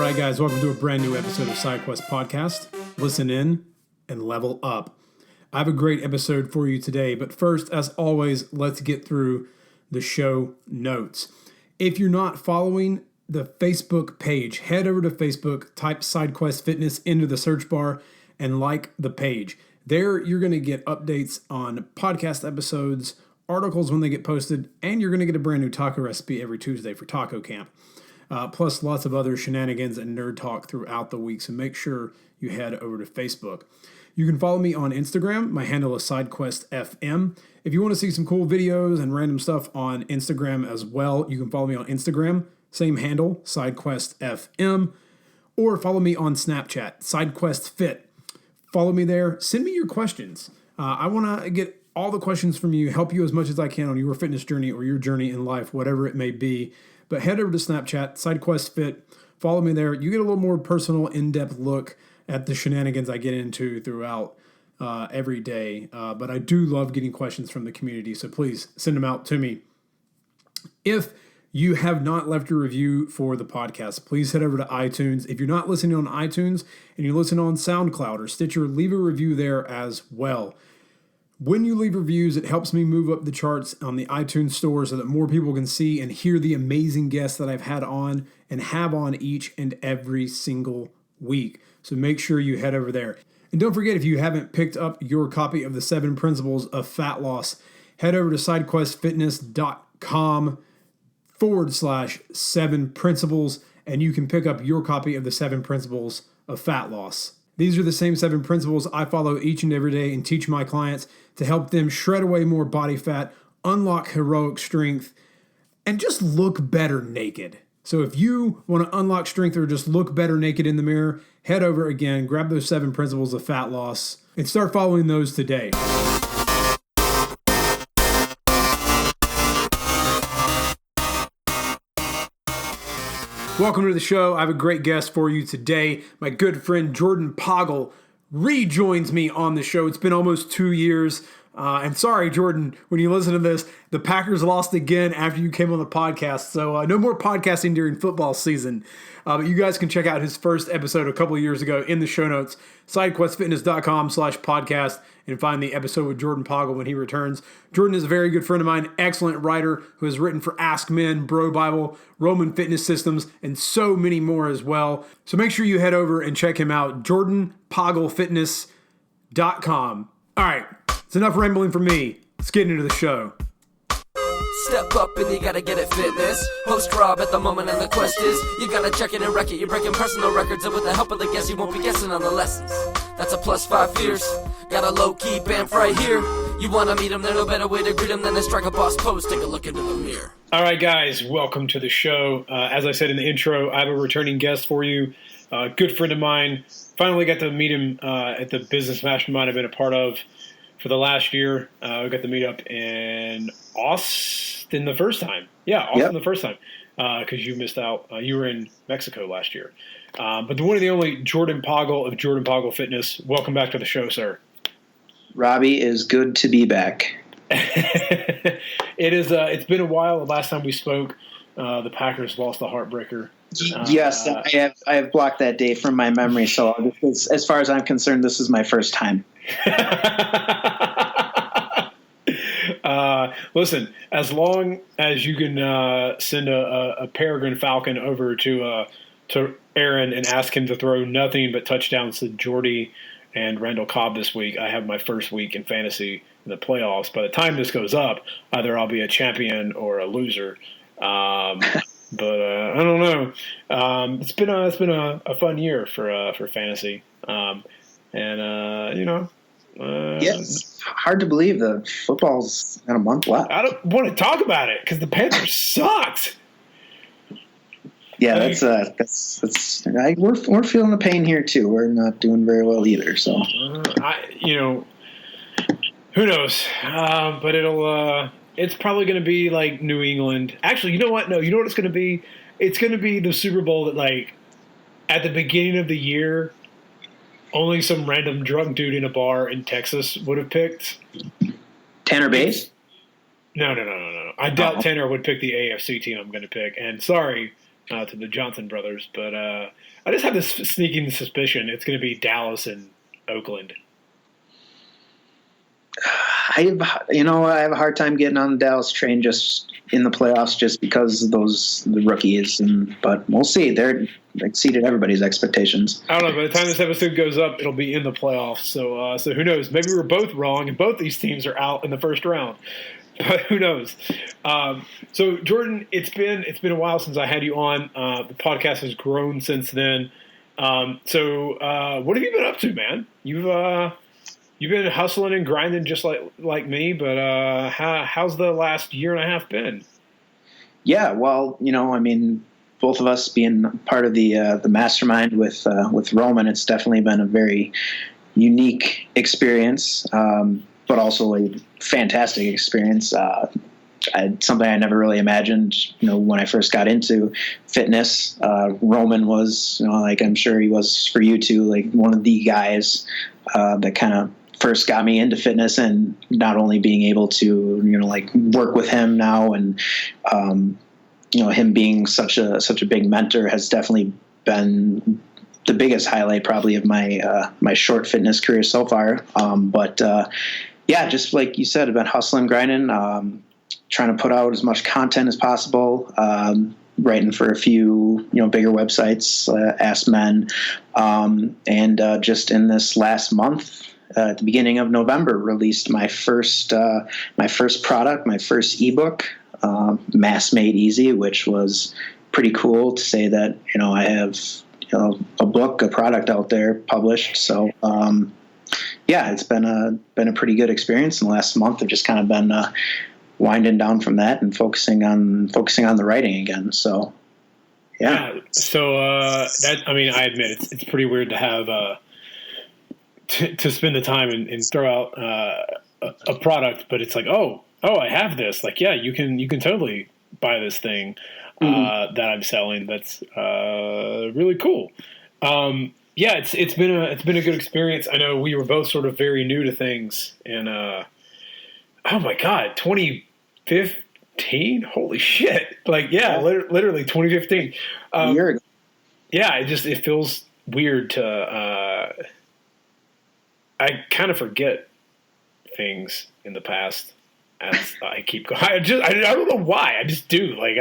right, guys, welcome to a brand new episode of SideQuest Podcast. Listen in and level up. I have a great episode for you today, but first, as always, let's get through the show notes. If you're not following the Facebook page, head over to Facebook, type SideQuest Fitness into the search bar, and like the page. There, you're going to get updates on podcast episodes, articles when they get posted, and you're going to get a brand new taco recipe every Tuesday for Taco Camp. Plus lots of other shenanigans and nerd talk throughout the week, so make sure you head over to Facebook. You can follow me on Instagram. My handle is SideQuestFM. If you want to see some cool videos and random stuff on Instagram as well, you can follow me on Instagram. Same handle, SideQuestFM. Or follow me on Snapchat, SideQuestFit. Follow me there. Send me your questions. I want to get all the questions from you, help you as much as I can on your fitness journey or your journey in life, whatever it may be. But head over to Snapchat, SideQuestFit. Follow me there. You get a little more personal, in-depth look at the shenanigans I get into throughout every day. But I do love getting questions from the community, so please send them out to me. If you have not left a review for the podcast, please head over to iTunes. If you're not listening on iTunes and you listen on SoundCloud or Stitcher, leave a review there as well. When you leave reviews, it helps me move up the charts on the iTunes store so that more people can see and hear the amazing guests that I've had on and have on each and every single week. So make sure you head over there. And don't forget, if you haven't picked up your copy of the 7 Principles of Fat Loss, head over to sidequestfitness.com/7 principles, and you can pick up your copy of the 7 Principles of Fat Loss. These are the same 7 principles I follow each and every day and teach my clients to help them shred away more body fat, unlock heroic strength, and just look better naked. So if you want to unlock strength or just look better naked in the mirror, head over again, grab those 7 principles of fat loss, and start following those today. Welcome to the show. I have a great guest for you today. My good friend Jorden Pagel rejoins me on the show. It's been almost 2 years. And sorry, Jorden, when you listen to this, the Packers lost again after you came on the podcast. So no more podcasting during football season. But you guys can check out his first episode a couple of years ago in the show notes, sidequestfitness.com/podcast, and find the episode with Jorden Pagel when he returns. Jorden is a very good friend of mine, excellent writer who has written for Ask Men, Bro Bible, Roman Fitness Systems, and so many more as well. So make sure you head over and check him out, jordenpagelfitness.com. All right, it's enough rambling from me. Let's get into the show. Step up and you gotta get it fitness. Host Rob at the moment and the quest is you gotta check it and wreck it. You're breaking personal records and with the help of the guests you won't be guessing on the lessons. That's a +5 years. Got a low-key band right here. You wanna meet him, there's no better way to greet him than to strike a boss pose. Take a look into the mirror. All right, guys, welcome to the show. As I said in the intro, I have a returning guest for you. A good friend of mine. Finally got to meet him at the business mastermind I've been a part of for the last year. We got to meet up in Austin the first time. Yeah, Austin the first time because you missed out. You were in Mexico last year. But the one and the only Jorden Pagel of Jorden Pagel Fitness. Welcome back to the show, sir. Robbie, is good to be back. It is. It's been a while. The last time we spoke, the Packers lost the heartbreaker. Yes, I have blocked that day from my memory. So as far as I'm concerned, this is my first time. Listen, as long as you can send a peregrine falcon over to Aaron and ask him to throw nothing but touchdowns to Jordy and Randall Cobb this week, I have my first week in fantasy in the playoffs. By the time this goes up, either I'll be a champion or a loser. But I don't know. It's been a fun year for fantasy, yes, hard to believe the football's got a month left. I don't want to talk about it because the Panthers sucked. Yeah, we're feeling the pain here too. We're not doing very well either. So, who knows? But it's probably going to be like New England. Actually, you know what? No, you know what it's going to be? It's going to be the Super Bowl that, like, at the beginning of the year, only some random drunk dude in a bar in Texas would have picked. Tanner Bass? No. I doubt Tanner would pick the AFC team I'm going to pick. And sorry, to the Johnson brothers, but I just have this sneaking suspicion it's going to be Dallas and Oakland. I have a hard time getting on the Dallas train just in the playoffs, just because of the rookies. But we'll see. They're exceeded everybody's expectations. I don't know. By the time this episode goes up, it'll be in the playoffs. So who knows? Maybe we're both wrong, and both these teams are out in the first round. But who knows? So Jorden, it's been a while since I had you on. The podcast has grown since then. So what have you been up to, man? You've been hustling and grinding just like me, but how's the last year and a half been? Yeah, well, both of us being part of the mastermind with Roman, it's definitely been a very unique experience, but also a fantastic experience. Something I never really imagined, when I first got into fitness. Roman was, like I'm sure he was for you too, like one of the guys that kind of first got me into fitness, and not only being able to, work with him now, and him being such a big mentor has definitely been the biggest highlight probably of my short fitness career so far. But just like you said, I've been hustling, grinding, trying to put out as much content as possible, writing for a few, bigger websites, Ask Men, and just in this last month, at the beginning of November, released my first product, my first ebook, Mass Made Easy, which was pretty cool to say that, I have, a book, a product out there published. So, it's been a pretty good experience in the last month. I've just kind of been, winding down from that and focusing on the writing again. So, yeah. So, I admit it's pretty weird to have, to spend the time and throw out a product, but it's like, oh, I have this. Like, yeah, you can totally buy this thing that I'm selling. That's really cool. It's been a good experience. I know we were both sort of very new to things, and oh my God, 2015. Holy shit! Like, literally 2015. A year ago. Yeah, it feels weird to. I kind of forget things in the past as I keep going. I don't know why. I just do. Like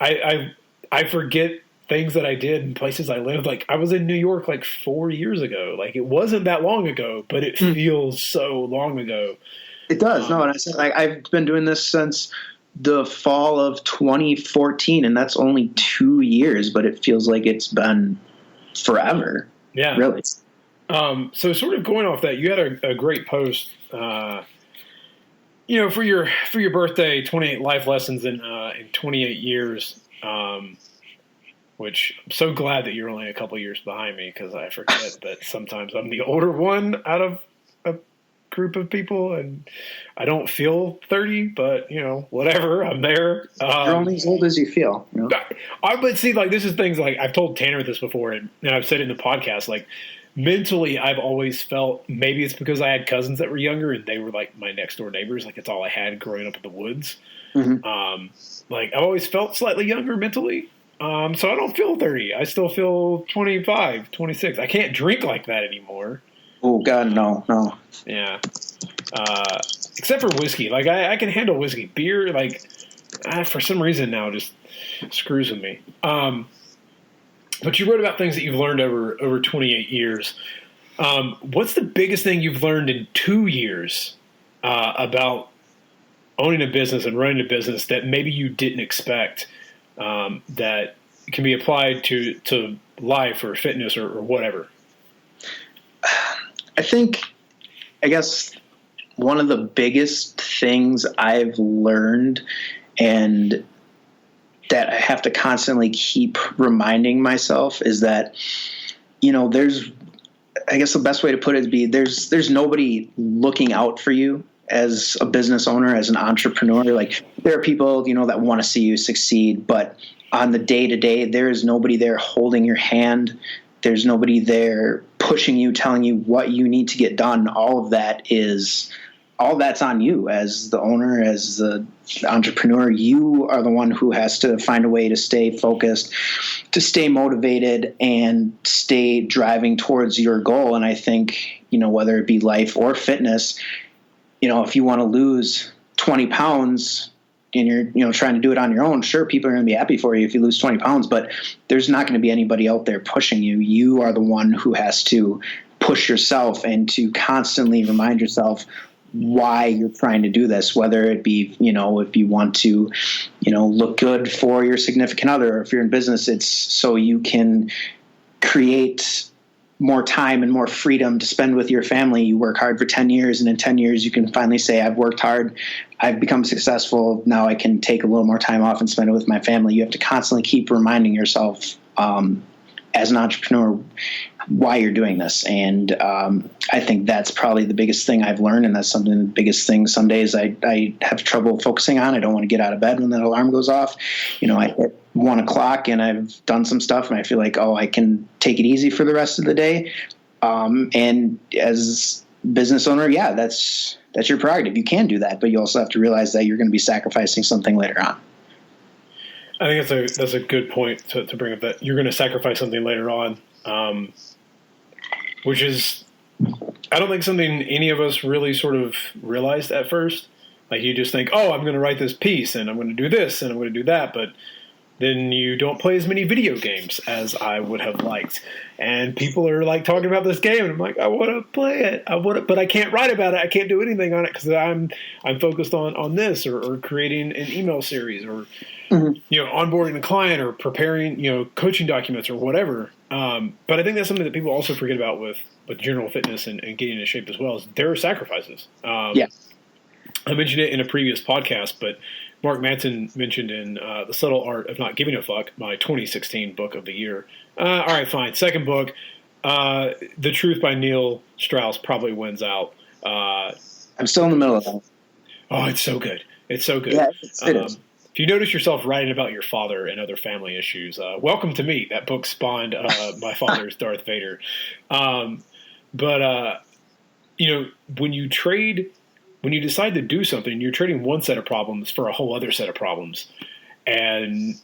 I forget things that I did in places I lived. Like I was in New York like 4 years ago. Like it wasn't that long ago, but it feels so long ago. It does. No, and I said I've been doing this since the fall of 2014, and that's only 2 years, but it feels like it's been forever. Yeah, really. So sort of going off that, you had a great post, for your birthday, 28 life lessons in 28 years, which I'm so glad that you're only a couple years behind me, because I forget that sometimes I'm the older one out of a group of people, and I don't feel 30, but whatever, I'm there. You're only as old as you feel. But see, like this is things like I've told Tanner this before, and I've said it in the podcast, like. Mentally, I've always felt, maybe it's because I had cousins that were younger and they were like my next door neighbors. Like it's all I had growing up in the woods. Mm-hmm. Like I've always felt slightly younger mentally. So I don't feel 30. I still feel 25, 26. I can't drink like that anymore. Oh God, no. Yeah. Except for whiskey. Like I can handle whiskey. Beer, like for some reason now just screws with me. But you wrote about things that you've learned over 28 years. What's the biggest thing you've learned in 2 years about owning a business and running a business that maybe you didn't expect that can be applied to life or fitness or whatever? I guess one of the biggest things I've learned, and that I have to constantly keep reminding myself, is that, there's, I guess the best way to put it is there's nobody looking out for you as a business owner, as an entrepreneur. Like there are people, that want to see you succeed, but on the day to day, there is nobody there holding your hand. There's nobody there pushing you, telling you what you need to get done. All of that is all that's on you as the owner, as the entrepreneur. You are the one who has to find a way to stay focused, to stay motivated, and stay driving towards your goal. And I think, whether it be life or fitness, if you want to lose 20 pounds and you're trying to do it on your own, sure, people are going to be happy for you if you lose 20 pounds, but there's not going to be anybody out there pushing you. You are the one who has to push yourself and to constantly remind yourself why you're trying to do this, whether it be, if you want to, look good for your significant other, or if you're in business, it's so you can create more time and more freedom to spend with your family. You work hard for 10 years, and in 10 years, you can finally say, I've worked hard, I've become successful. Now I can take a little more time off and spend it with my family. You have to constantly keep reminding yourself, as an entrepreneur, why you're doing this. And I think that's probably the biggest thing I've learned, and that's something, the biggest thing some days I have trouble focusing on. I don't want to get out of bed when that alarm goes off. I hit 1 o'clock and I've done some stuff and I feel like, I can take it easy for the rest of the day. And as business owner, that's your prerogative. You can do that, but you also have to realize that you're going to be sacrificing something later on. I think that's a good point to bring up, that you're going to sacrifice something later on, which is, I don't think something any of us really sort of realized at first. Like, you just think, I'm going to write this piece and I'm going to do this and I'm going to do that, but then you don't play as many video games as I would have liked. And people are like talking about this game, and I'm like, I want to play it. But I can't write about it. I can't do anything on it because I'm focused on this or creating an email series or onboarding a client or preparing coaching documents or whatever. But I think that's something that people also forget about with general fitness and getting in shape as well, is there are sacrifices. I mentioned it in a previous podcast, but Mark Manson mentioned in The Subtle Art of Not Giving a Fuck, my 2016 book of the year. All right, fine. Second book, The Truth by Neil Strauss probably wins out. I'm still in the middle of that. Oh, it's so good. It's so good. Yeah, it is. If you notice yourself writing about your father and other family issues, welcome to me. That book spawned my father's Darth Vader. When you decide to do something, you're trading one set of problems for a whole other set of problems. And,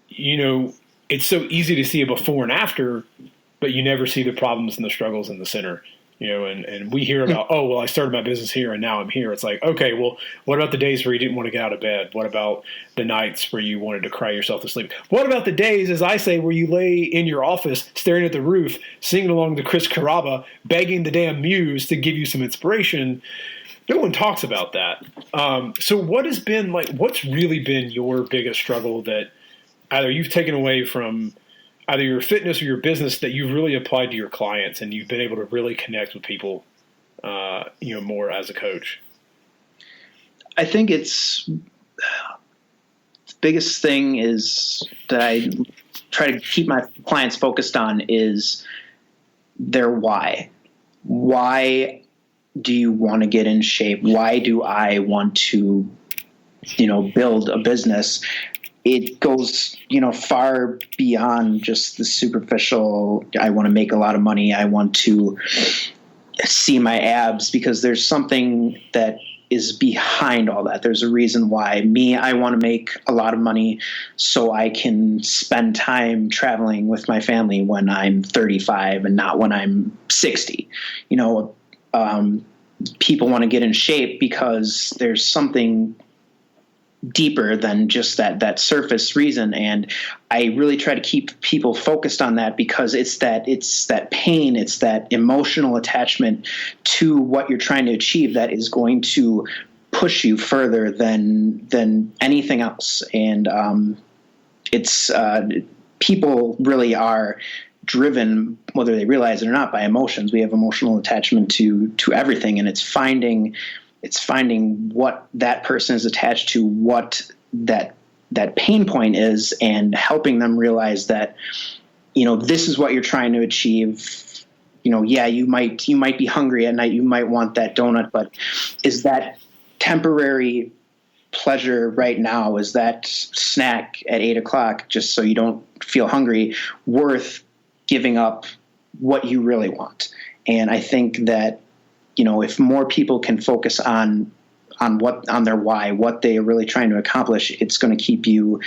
it's so easy to see a before and after, but you never see the problems and the struggles in the center. And we hear about, I started my business here and now I'm here. It's like, okay, well, what about the days where you didn't want to get out of bed? What about the nights where you wanted to cry yourself to sleep? What about the days, as I say, where you lay in your office staring at the roof, singing along to Chris Carrabba, begging the damn muse to give you some inspiration? No one talks about that. So what's really been your biggest struggle that either you've taken away from either your fitness or your business that you've really applied to your clients and you've been able to really connect with people, more as a coach? I think the biggest thing is that I try to keep my clients focused on is their why. Why do you want to get in shape? Why do I want to, build a business? It goes, far beyond just the superficial, I want to make a lot of money, I want to see my abs, because there's something that is behind all that. There's a reason why I want to make a lot of money so I can spend time traveling with my family when I'm 35 and not when I'm 60. People want to get in shape because there's something deeper than just that surface reason. And I really try to keep people focused on that, because it's that pain, it's that emotional attachment to what you're trying to achieve that is going to push you further than anything else. And people really are driven, whether they realize it or not, by emotions. We have emotional attachment to everything, and it's finding what that person is attached to, what that pain point is, and helping them realize that, this is what you're trying to achieve. You might be hungry at night, you might want that donut, but is that temporary pleasure right now, is that snack at 8 o'clock just so you don't feel hungry worth giving up what you really want? And I think that, if more people can focus on their why, what they are really trying to accomplish, it's going to keep you,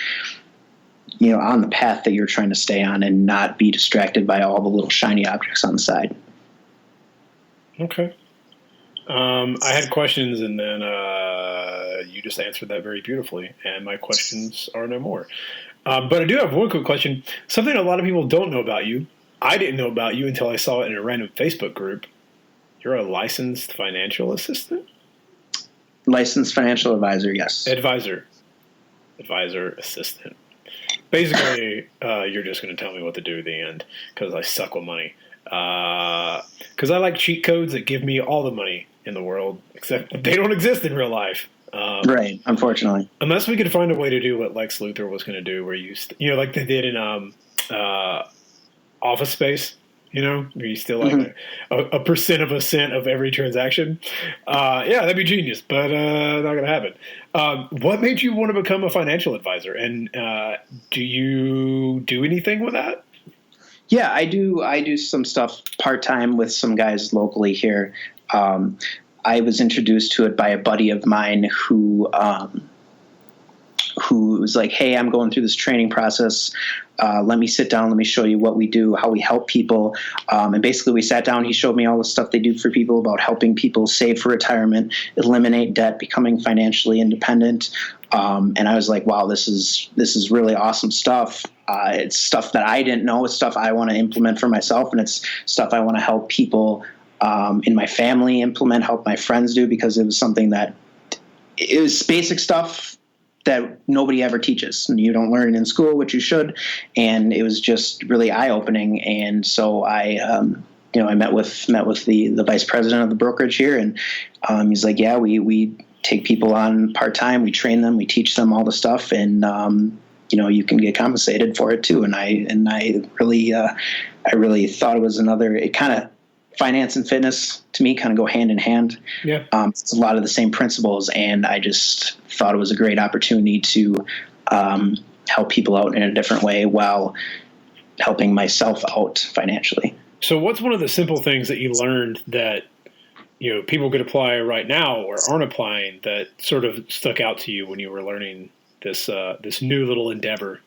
on the path that you're trying to stay on and not be distracted by all the little shiny objects on the side. Okay. I had questions, and then you just answered that very beautifully, and my questions are no more. But I do have one quick question. Something a lot of people don't know about you. I didn't know about you until I saw it in a random Facebook group. You're a licensed financial assistant? Licensed financial advisor, yes. Advisor, assistant. Basically, you're just going to tell me what to do at the end because I suck with money. Because I like cheat codes that give me all the money in the world, except they don't exist in real life. Right, unfortunately. Unless we could find a way to do what Lex Luthor was going to do, where like they did in Office Space, where you still like a percent of a cent of every transaction. Yeah, that'd be genius, but not going to happen. What made you want to become a financial advisor, and do you do anything with that? Yeah, I do some stuff part-time with some guys locally here. I was introduced to it by a buddy of mine who was like, hey, I'm going through this training process. Let me sit down. Let me show you what we do, how we help people. And basically we sat down. He showed me all the stuff they do for people about helping people save for retirement, eliminate debt, becoming financially independent. And I was like, wow, this is really awesome stuff. It's stuff that I didn't know. It's stuff I want to implement for myself. And it's stuff I want to help people in my family implement, help my friends do, because it was something that it was basic stuff that nobody ever teaches. And you don't learn in school, which you should. And it was just really eye-opening. And so I met with the vice president of the brokerage here, and he's like, yeah, we take people on part-time, we train them, we teach them all the stuff, and you can get compensated for it too. And I really thought it was it kind of, finance and fitness to me kind of go hand in hand. Yeah. It's a lot of the same principles, and I just thought it was a great opportunity to help people out in a different way while helping myself out financially. So what's one of the simple things that you learned that people could apply right now or aren't applying that sort of stuck out to you when you were learning this new little endeavor?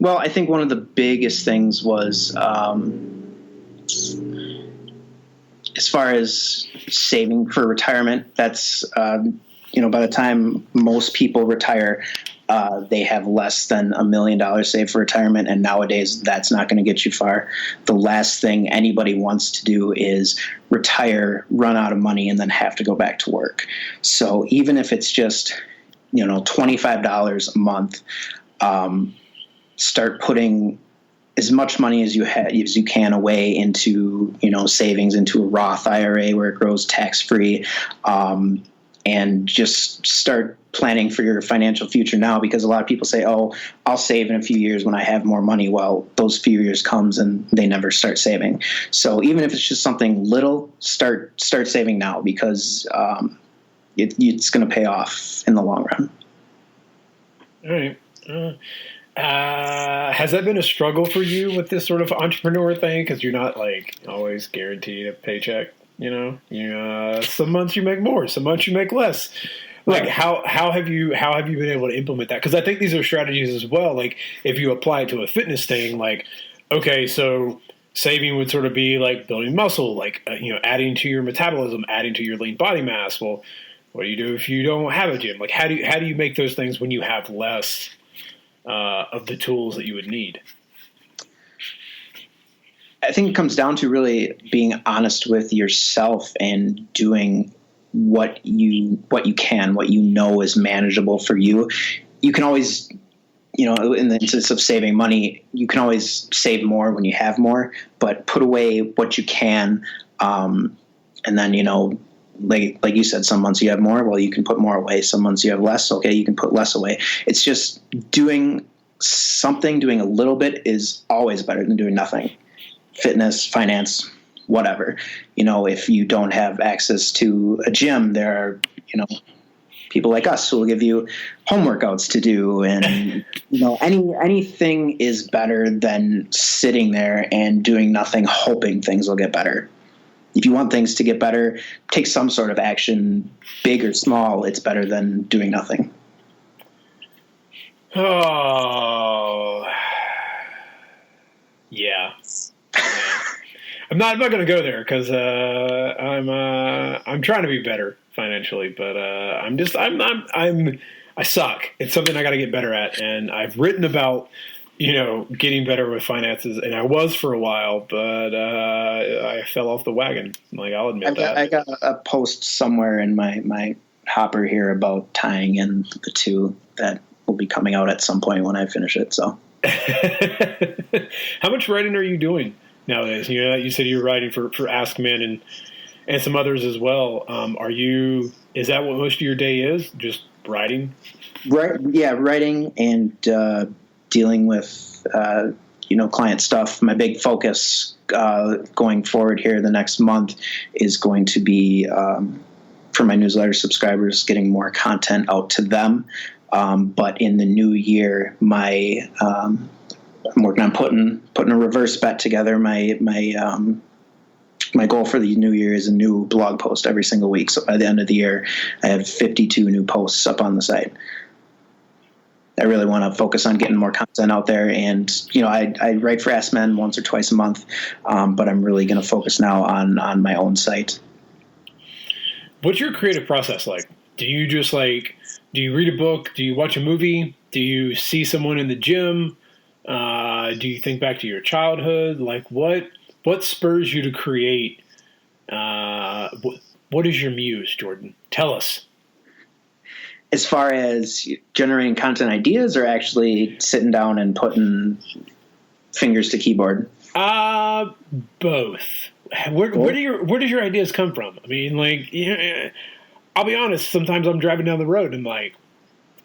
Well, I think one of the biggest things was as far as saving for retirement. That's by the time most people retire, they have less than $1 million saved for retirement, and nowadays that's not going to get you far. The last thing anybody wants to do is retire, run out of money, and then have to go back to work. So even if it's just $25 a month, start putting as much money as you can away into savings, into a Roth IRA where it grows tax-free, and just start planning for your financial future now, because a lot of people say, oh, I'll save in a few years when I have more money. Well, those few years comes and they never start saving. So even if it's just something little, start saving now, because it's going to pay off in the long run. All right. Has that been a struggle for you with this sort of entrepreneur thing? Because you're not always guaranteed a paycheck. Some months you make more, some months you make less. How have you been able to implement that? Because I think these are strategies as well. If you apply it to a fitness thing, okay, so saving would sort of be like building muscle, adding to your metabolism, adding to your lean body mass. Well, what do you do if you don't have a gym? How do you make those things when you have less of the tools that you would need? I think it comes down to really being honest with yourself and doing what you can, what is manageable for you. You can always, in the instance of saving money, you can always save more when you have more, but put away what you can. And then, like you said, some months you have more, well, you can put more away. Some months you have less, okay, you can put less away. It's just doing something, doing a little bit is always better than doing nothing. Fitness, finance, whatever. If you don't have access to a gym, there are, people like us who will give you home workouts to do. And, anything is better than sitting there and doing nothing, hoping things will get better. if you want things to get better, take some sort of action, big or small. It's better than doing nothing. Oh, yeah. I'm not going to go there because I'm trying to be better financially, but I suck. It's something I got to get better at, and I've written about getting better with finances, and I was for a while, but I fell off the wagon. Like, I'll admit that. I got a post somewhere in my hopper here about tying in the two that will be coming out at some point when I finish it. So, how much writing are you doing nowadays? You said you were writing for Ask Men and some others as well. Is that what most of your day is? Just writing? Right. Yeah, writing and dealing with client stuff. My big focus going forward here the next month is going to be for my newsletter subscribers, getting more content out to them. But in the new year, I'm working on putting a reverse bet together. My goal for the new year is a new blog post every single week. So by the end of the year, I have 52 new posts up on the site. I really want to focus on getting more content out there. And, I write for Ask Men once or twice a month, but I'm really going to focus now on my own site. What's your creative process like? Do you just do you read a book? Do you watch a movie? Do you see someone in the gym? Do you think back to your childhood? Like, what spurs you to create? What is your muse, Jorden? Tell us. As far as generating content ideas, or actually sitting down and putting fingers to keyboard? Both. Where does your ideas come from? I mean, I'll be honest. Sometimes I'm driving down the road and I'm like,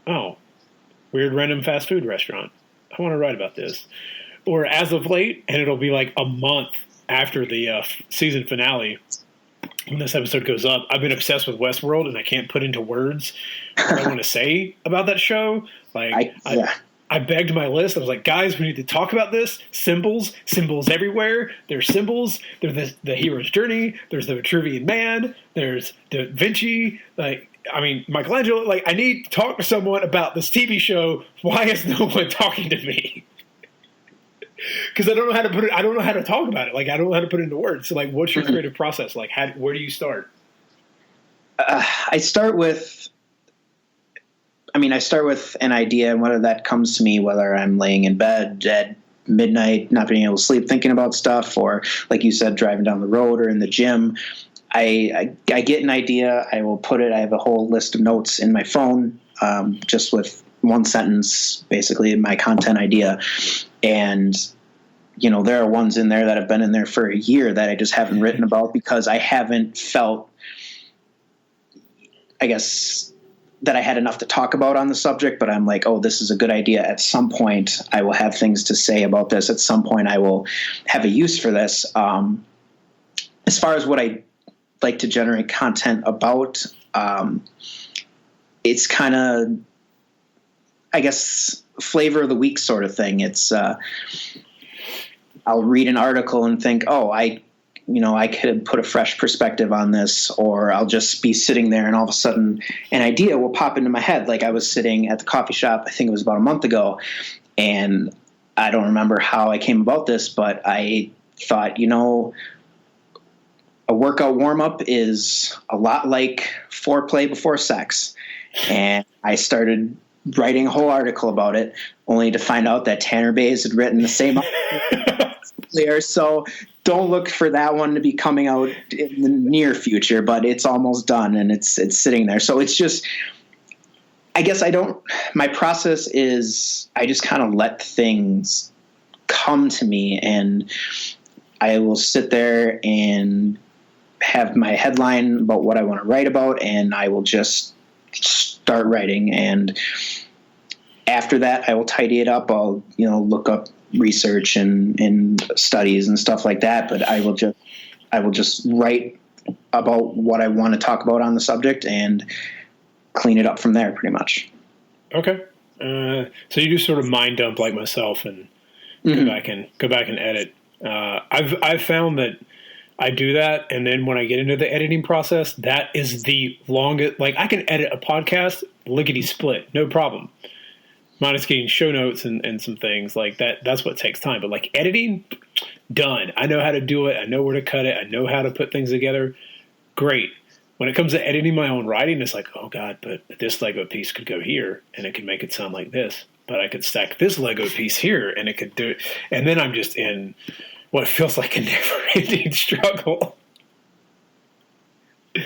oh, weird random fast food restaurant. I want to write about this. Or as of late, and it'll be like a month after the season finale, when this episode goes up, I've been obsessed with Westworld, and I can't put into words what I want to say about that show. I begged my list. I was like, guys, we need to talk about this. Symbols everywhere. There's symbols. There's the hero's journey. There's the Vitruvian Man. There's Da Vinci. Michelangelo. I need to talk to someone about this TV show. Why is no one talking to me? Because I don't know how to put it. I don't know how to talk about it. I don't know how to put it into words. So, what's your creative process? Where do you start? I start with an idea, and whether that comes to me, whether I'm laying in bed at midnight, not being able to sleep, thinking about stuff, or like you said, driving down the road or in the gym. I get an idea. I will put it. I have a whole list of notes in my phone, just with one sentence, basically my content idea. And, there are ones in there that have been in there for a year that I just haven't written about because I haven't felt, I guess, that I had enough to talk about on the subject, but I'm like, oh, this is a good idea. At some point I will have things to say about this. At some point I will have a use for this. As far as what I like to generate content about, it's kind of, I guess, flavor of the week sort of thing. It's, I'll read an article and think, oh, I could put a fresh perspective on this, or I'll just be sitting there and all of a sudden an idea will pop into my head. Like I was sitting at the coffee shop, I think it was about a month ago, and I don't remember how I came about this, but I thought, a workout warm-up is a lot like foreplay before sex. And I started writing a whole article about it, only to find out that Tanner Bays had written the same there. So don't look for that one to be coming out in the near future, but it's almost done and it's sitting there. So it's just, I guess my process is I just kind of let things come to me, and I will sit there and have my headline about what I want to write about, and I will just start writing. And after that, I will tidy it up. I'll, look up research and studies and stuff like that. But I will just write about what I want to talk about on the subject and clean it up from there, pretty much. Okay. So you just sort of mind dump like myself and go back and edit. I've found that I do that, and then when I get into the editing process, that is the longest. Like, I can edit a podcast lickety split, no problem. Minus getting show notes and some things like that. That's what takes time. But like editing, done. I know how to do it. I know where to cut it. I know how to put things together. Great. When it comes to editing my own writing, it's like, oh God, but this Lego piece could go here, and it could make it sound like this. But I could stack this Lego piece here, and it could do it. And then I'm just in what feels like a never-ending struggle.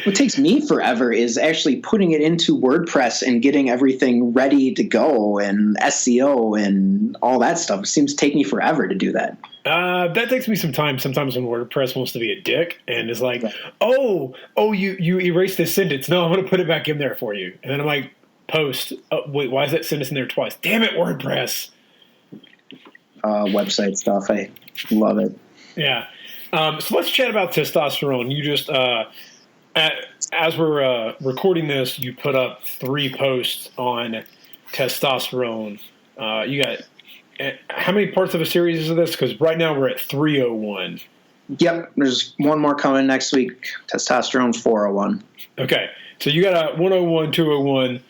What takes me forever is actually putting it into WordPress and getting everything ready to go, and SEO and all that stuff. It seems to take me forever to do that. That takes me some time. Sometimes when WordPress wants to be a dick and is like, oh, you erased this sentence. No, I'm going to put it back in there for you. And then I'm like, post. Oh, wait, why is that sentence in there twice? Damn it, WordPress. Website stuff. I love it. Yeah. So let's chat about testosterone. You just, as we're recording this, you put up 3 posts on testosterone. You got, how many parts of a series is this? Because right now we're at 301. Yep. There's one more coming next week. Testosterone 401. Okay. So you got a 101, 201,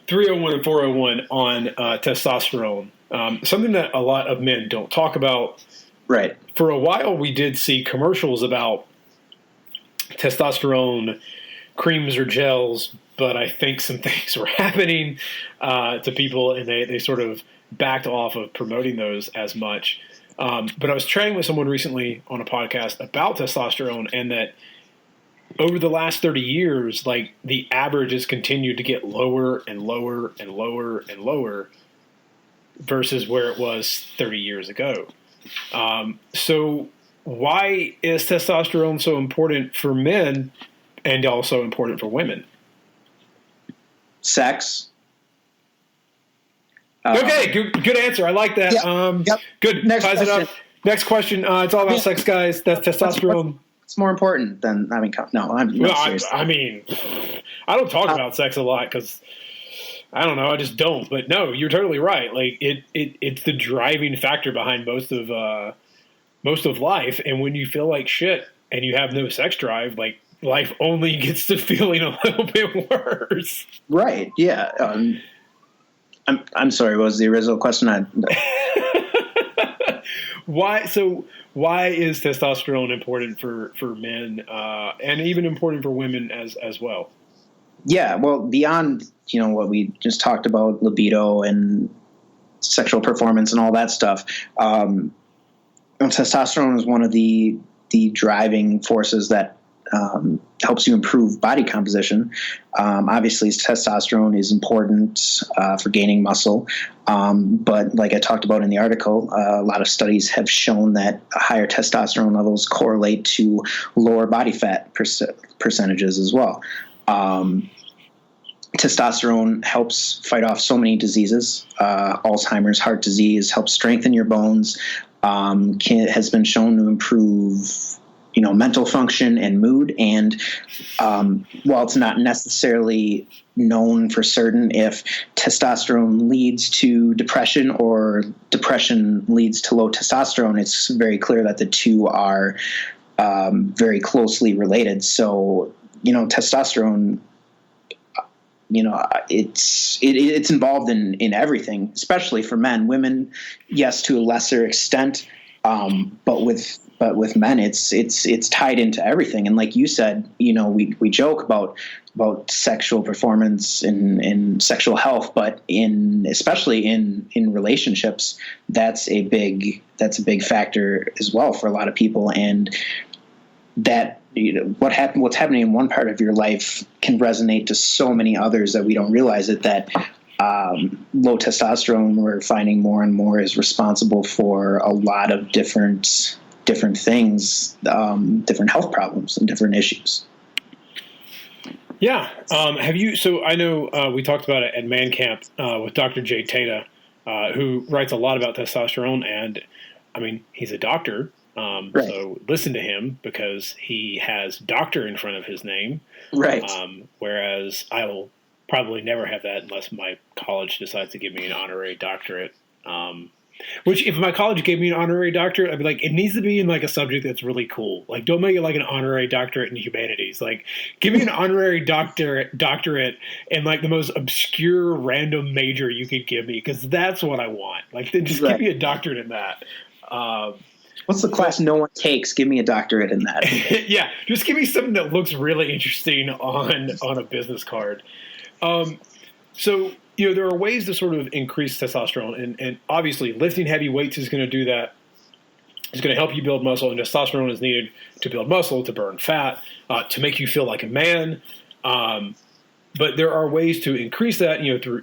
301, and 401 on testosterone. Something that a lot of men don't talk about. Right. For a while, we did see commercials about testosterone creams or gels, but I think some things were happening to people, and they sort of backed off of promoting those as much. But I was chatting with someone recently on a podcast about testosterone, and that over the last 30 years, like, the average has continued to get lower and lower and lower and lower versus where it was 30 years ago. So why is testosterone so important for men and also important for women? Sex. Okay, good answer. I like that. Yep. Good. Next Ties it question. up. Next question. It's all about sex, guys. That's testosterone. It's more important than, seriously. I mean, I don't talk about sex a lot because I don't know. I just don't. But no, you're totally right. Like it's the driving factor behind most of life. And when you feel like shit and you have no sex drive, like, life only gets to feeling a little bit worse. Right. Yeah. I'm sorry. What was the original question? Why is testosterone important for men and even important for women as well? Yeah. Well, beyond, what we just talked about, libido and sexual performance and all that stuff, testosterone is one of the driving forces that helps you improve body composition. Obviously, testosterone is important for gaining muscle. But like I talked about in the article, a lot of studies have shown that higher testosterone levels correlate to lower body fat percentages as well. Testosterone helps fight off so many diseases. Alzheimer's, heart disease, helps strengthen your bones, has been shown to improve mental function and mood. And while it's not necessarily known for certain if testosterone leads to depression or depression leads to low testosterone, it's very clear that the two are very closely related. So, testosterone, it's involved in everything, especially for men. Women, yes, to a lesser extent, but with men, it's tied into everything. And like you said, we joke about sexual performance and sexual health, but especially in relationships, that's a big factor as well for a lot of people. And that what's happening in one part of your life can resonate to so many others that we don't realize it. That low testosterone, we're finding more and more, is responsible for a lot of different things, different health problems and different issues. Yeah. So I know we talked about it at Man Camp with Dr. Jay Tata, who writes a lot about testosterone, and I mean, he's a doctor. Right. So listen to him because he has doctor in front of his name. Right. Whereas I will probably never have that unless my college decides to give me an honorary doctorate. Which, if my college gave me an honorary doctorate, I'd be like, it needs to be in like a subject that's really cool. Like, don't make it like an honorary doctorate in humanities. Like, give me an honorary doctorate in like the most obscure random major you could give me, because that's what I want. Like, then just give me a doctorate in that. What's the class no one takes? Give me a doctorate in that. Yeah, just give me something that looks really interesting on a business card. So, there are ways to sort of increase testosterone, and obviously lifting heavy weights is going to do that. It's going to help you build muscle, and testosterone is needed to build muscle, to burn fat, to make you feel like a man. But there are ways to increase that,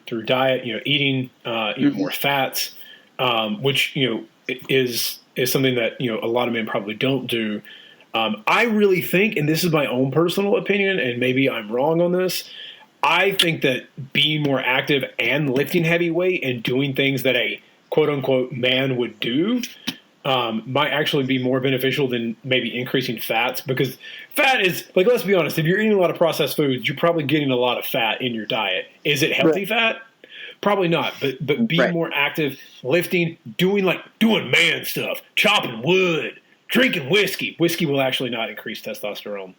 through diet, eating more fats, which is something that a lot of men probably don't do. I really think, and this is my own personal opinion, and maybe I'm wrong on this, I think that being more active and lifting heavy weight and doing things that a quote-unquote man would do might actually be more beneficial than maybe increasing fats, because fat is, like, let's be honest, if you're eating a lot of processed foods, you're probably getting a lot of fat in your diet. Is it healthy fat? Probably not, but being more active, lifting, doing man stuff, chopping wood, drinking whiskey. Whiskey will actually not increase testosterone.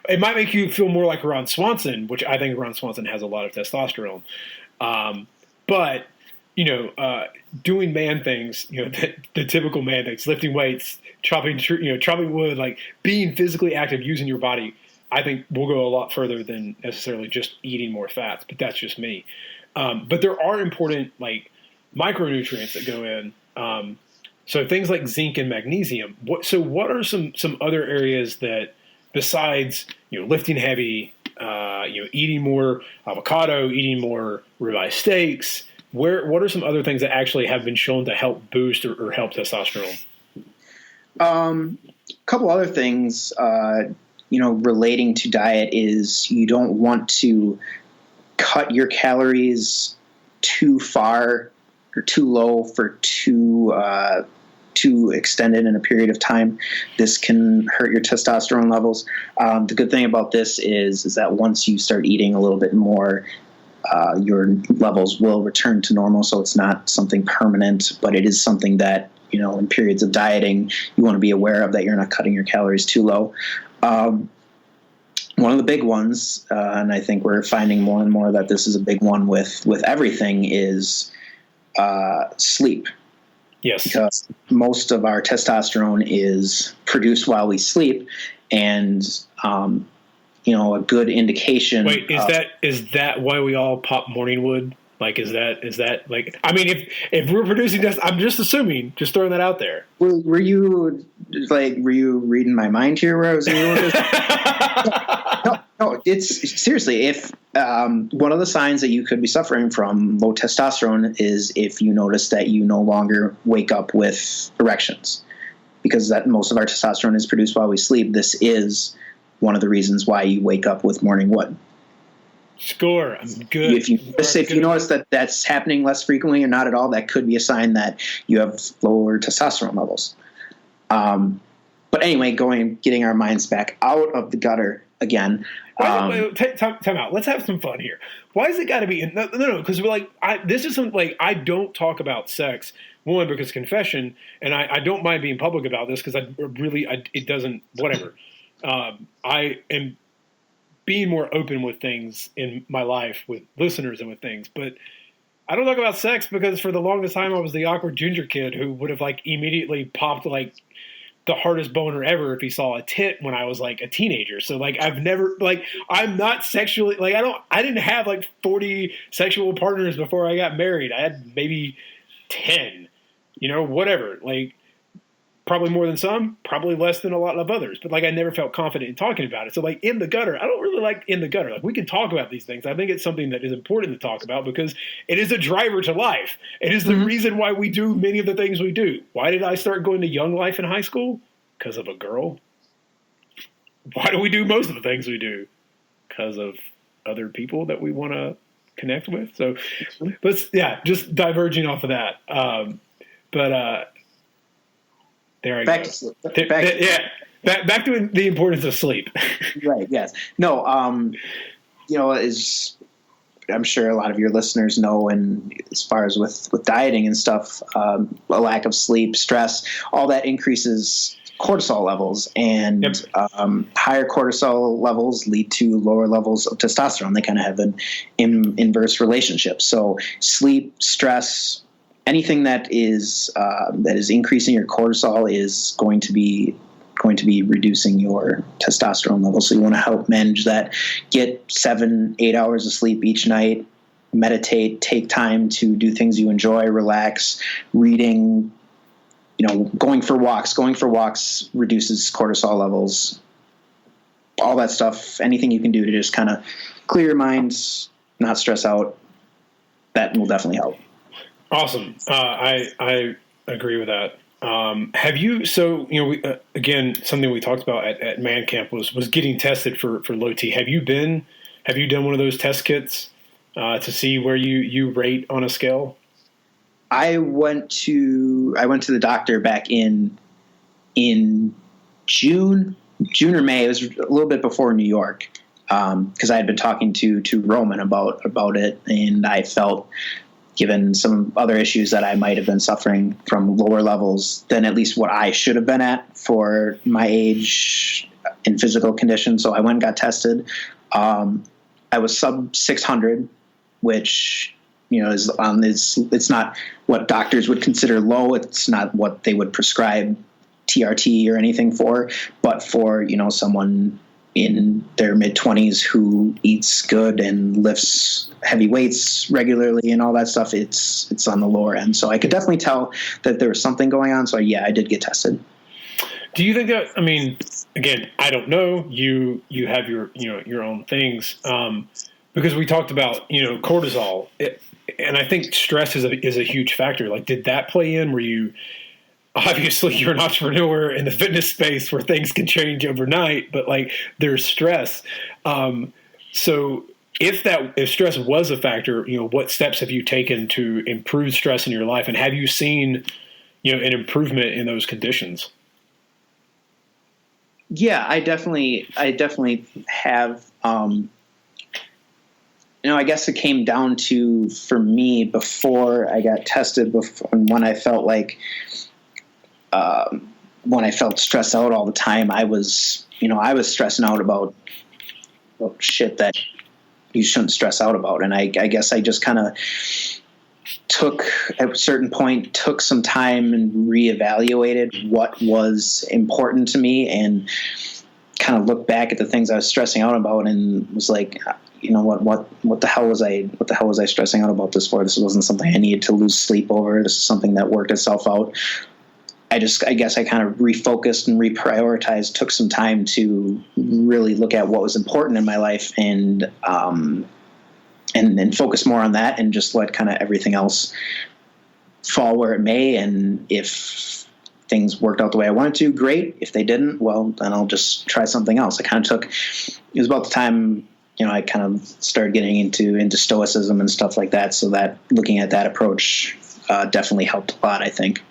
It might make you feel more like Ron Swanson, which I think Ron Swanson has a lot of testosterone. But doing man things, the typical man things, lifting weights, chopping wood, like being physically active, using your body, I think will go a lot further than necessarily just eating more fats. But that's just me. But there are important like micronutrients that go in. So things like zinc and magnesium. What are some other areas that, besides lifting heavy, eating more avocado, eating more ribeye steaks, what are some other things that actually have been shown to help boost or help testosterone? A couple other things, relating to diet is you don't want to cut your calories too far or too low for too extended in a period of time. This can hurt your testosterone levels. The good thing about this is that once you start eating a little bit more, your levels will return to normal. So it's not something permanent, but it is something that, in periods of dieting, you want to be aware of, that you're not cutting your calories too low. One of the big ones, and I think we're finding more and more that this is a big one with everything, is sleep. Yes. Because most of our testosterone is produced while we sleep, and a good indication. Wait, is that why we all pop morning wood? Like, is that like? I mean, if we're producing this, I'm just assuming, just throwing that out there. Were you reading my mind here? Where I was going with this? No. It's seriously, if one of the signs that you could be suffering from low testosterone is if you notice that you no longer wake up with erections, because that most of our testosterone is produced while we sleep. This is one of the reasons why you wake up with morning wood. Score. I'm good. If you notice that that's happening less frequently or not at all, that could be a sign that you have lower testosterone levels. But anyway, getting our minds back out of the gutter again. Wait, time out. Let's have some fun here. Why is it got to be? No, because we're like, this is something like, I don't talk about sex. One, because confession, and I don't mind being public about this because it doesn't, whatever. I am being more open with things in my life with listeners and with things, but I don't talk about sex because for the longest time I was the awkward ginger kid who would have like immediately popped like the hardest boner ever if he saw a tit when I was like a teenager. So like I've never like I'm not sexually like I didn't have like 40 sexual partners before I got married. I had maybe 10, whatever. Like probably more than some, probably less than a lot of others. But like I never felt confident in talking about it. So like in the gutter, I don't really like in the gutter. Like we can talk about these things. I think it's something that is important to talk about because it is a driver to life. It is the reason why we do many of the things we do. Why did I start going to Young Life in high school? Because of a girl. Why do we do most of the things we do? Because of other people that we want to connect with. So just diverging off of that. There I go. Back to the importance of sleep. Right. Yes. No. Is I'm sure a lot of your listeners know, and as far as with dieting and stuff, a lack of sleep, stress, all that increases cortisol levels, and higher cortisol levels lead to lower levels of testosterone. They kind of have an inverse relationship. So sleep, stress, anything that is increasing your cortisol is going to be reducing your testosterone levels. So you want to help manage that. Get 7-8 hours of sleep each night. Meditate. Take time to do things you enjoy. Relax. Reading. Going for walks. Going for walks reduces cortisol levels. All that stuff. Anything you can do to just kind of clear your mind, not stress out. That will definitely help. Awesome. I agree with that. Have you, again, something we talked about at Man Camp was getting tested for low T. Have you done one of those test kits, to see where you rate on a scale? I went to the doctor back in June or May. It was a little bit before New York. Cause I had been talking to Roman about it, and I felt, given some other issues, that I might have been suffering from lower levels than at least what I should have been at for my age and physical condition. So I went and got tested. I was sub 600, which, it's not what doctors would consider low. It's not what they would prescribe TRT or anything for, but for, someone in their mid-20s who eats good and lifts heavy weights regularly and all that stuff, it's on the lower end. So I could definitely tell that there was something going on. So yeah, I did get tested. Do you think that, again, I don't know, you have your own things, because we talked about, cortisol, and I think stress is a huge factor. Like, did that play in? Were you, obviously you're an entrepreneur in the fitness space where things can change overnight, but like there's stress. So if stress was a factor, what steps have you taken to improve stress in your life? And have you seen, an improvement in those conditions? Yeah, I definitely have. I guess it came down to, for me, before I got tested, when I felt like, when I felt stressed out all the time, I was stressing out about shit that you shouldn't stress out about. And I guess I just kind of at a certain point, took some time and reevaluated what was important to me, and kind of looked back at the things I was stressing out about, and was like, what the hell was I stressing out about this for? This wasn't something I needed to lose sleep over. This is something that worked itself out. I guess I kind of refocused and reprioritized, took some time to really look at what was important in my life, and focus more on that, and just let kind of everything else fall where it may. And if things worked out the way I wanted to, great. If they didn't, well, then I'll just try something else. It was about the time, I kind of started getting into stoicism and stuff like that. So that looking at that approach definitely helped a lot, I think.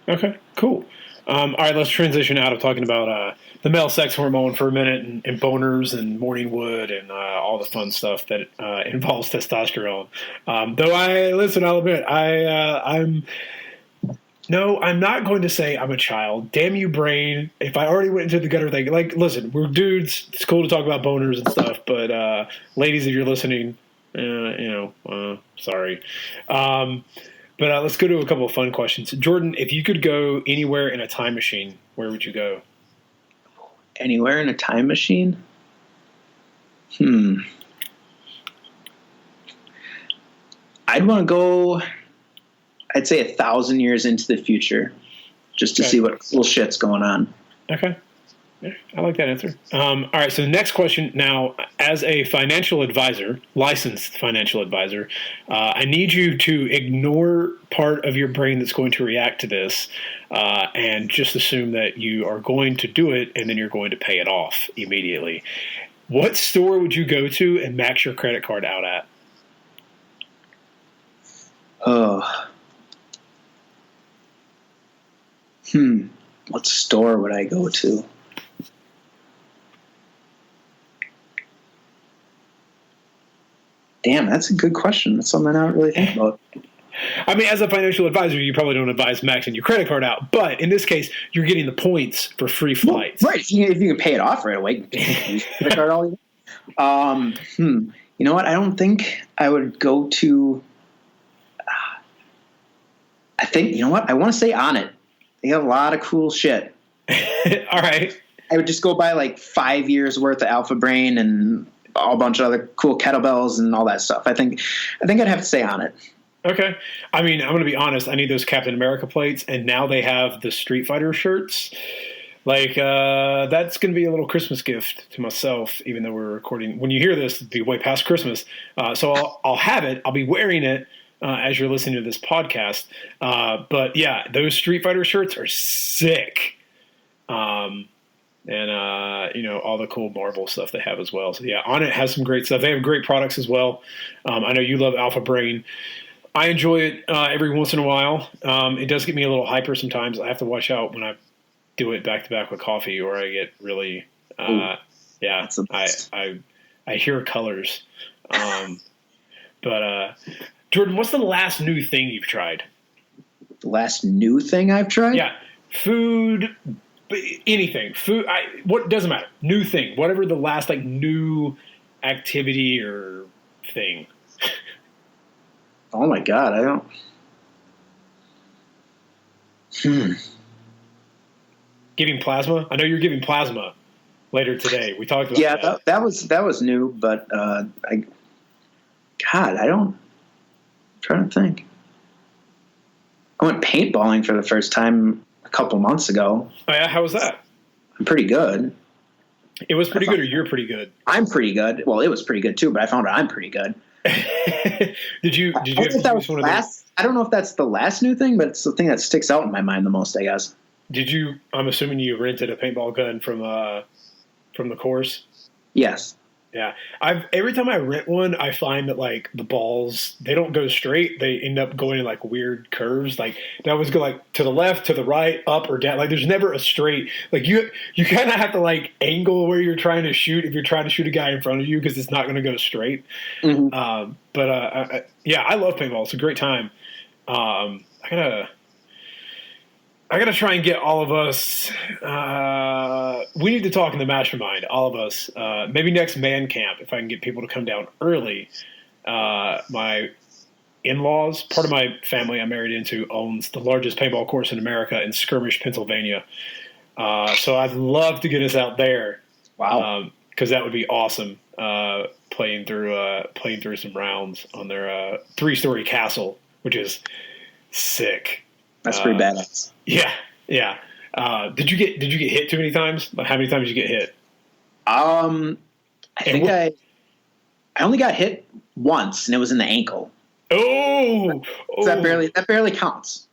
Okay, cool. All right, let's transition out of talking about the male sex hormone for a minute, and boners and morning wood and all the fun stuff that involves testosterone. Though I'll admit, I'm not going to say I'm a child. Damn you, brain. If I already went into the gutter thing, like, listen, we're dudes. It's cool to talk about boners and stuff, but ladies, if you're listening, sorry. But let's go to a couple of fun questions. Jorden, if you could go anywhere in a time machine, where would you go? Anywhere in a time machine? I'd want to go, I'd say 1,000 years into the future, just to see what cool shit's going on. Okay. Yeah, I like that answer. All right, so the next question now, as a financial advisor, licensed financial advisor, I need you to ignore part of your brain that's going to react to this, and just assume that you are going to do it, and then you're going to pay it off immediately. What store would you go to and max your credit card out at? What store would I go to? Damn, that's a good question. That's something I don't really think about. I mean, as a financial advisor, you probably don't advise maxing your credit card out. But in this case, you're getting the points for free flights. Right. If you can pay it off right away, use credit card all you You know what? I don't think I would go to. I think, you know what? I want to say On It. They have a lot of cool shit. All right. I would just go buy like 5 years worth of Alpha Brain and a bunch of other cool kettlebells and all that stuff. I think I'd have to say On It. Okay. I mean, I'm going to be honest. I need those Captain America plates, and now they have the Street Fighter shirts. Like, that's going to be a little Christmas gift to myself, even though we're recording. When you hear this, it'll be way past Christmas. So I'll have it. I'll be wearing it as you're listening to this podcast. But, yeah, those Street Fighter shirts are sick. And all the cool Marvel stuff they have as well. So, yeah, On It has some great stuff. They have great products as well. I know you love Alpha Brain. I enjoy it every once in a while. It does get me a little hyper sometimes. I have to watch out when I do it back to back with coffee, or I get really, I hear colors. But Jorden, what's the last new thing you've tried? The last new thing I've tried? Yeah, food, anything. Food. What doesn't matter. New thing, whatever the last new activity or thing. Oh my God, I don't. Giving plasma? I know you're giving plasma later today. We talked about that. that was new, but I'm trying to think. I went paintballing for the first time a couple months ago. Oh yeah, how was that? I'm pretty good. It was pretty good, or you're pretty good? I'm pretty good. Well, it was pretty good too, but I found out I'm pretty good. Did you have to use one of those? I don't know if that's the last new thing, but it's the thing that sticks out in my mind the most, I guess. I'm assuming you rented a paintball gun from the course? Yes. Yeah. Every time I rent one, I find that the balls, they don't go straight. They end up going in weird curves. They always go to the left, to the right, up or down. There's never a straight. You kind of have to angle where you're trying to shoot if you're trying to shoot a guy in front of you, because it's not going to go straight. Mm-hmm. I love paintball. It's a great time. I gotta try and get all of us. We need to talk in the mastermind, all of us. Maybe next man camp, if I can get people to come down early. My in-laws, part of my family I'm married into, owns the largest paintball course in America in Skirmish, Pennsylvania. So I'd love to get us out there. Wow, because that would be awesome. Playing through some rounds on their 3-story castle, which is sick. That's pretty badass. Yeah. Did you get hit too many times? How many times did you get hit? I think I only got hit once, and it was in the ankle. Oh, that barely counts.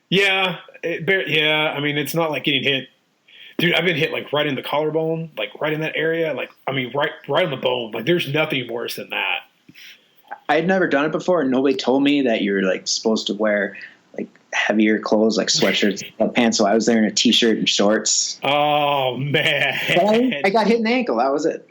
Yeah, I mean, it's not like getting hit. Dude, I've been hit right in the collarbone, right in that area. Right on the bone. There's nothing worse than that. I had never done it before, and nobody told me that you're supposed to wear heavier clothes like sweatshirts and pants. So I was there in a t-shirt and shorts. Oh man! But I got hit in the ankle. That was it.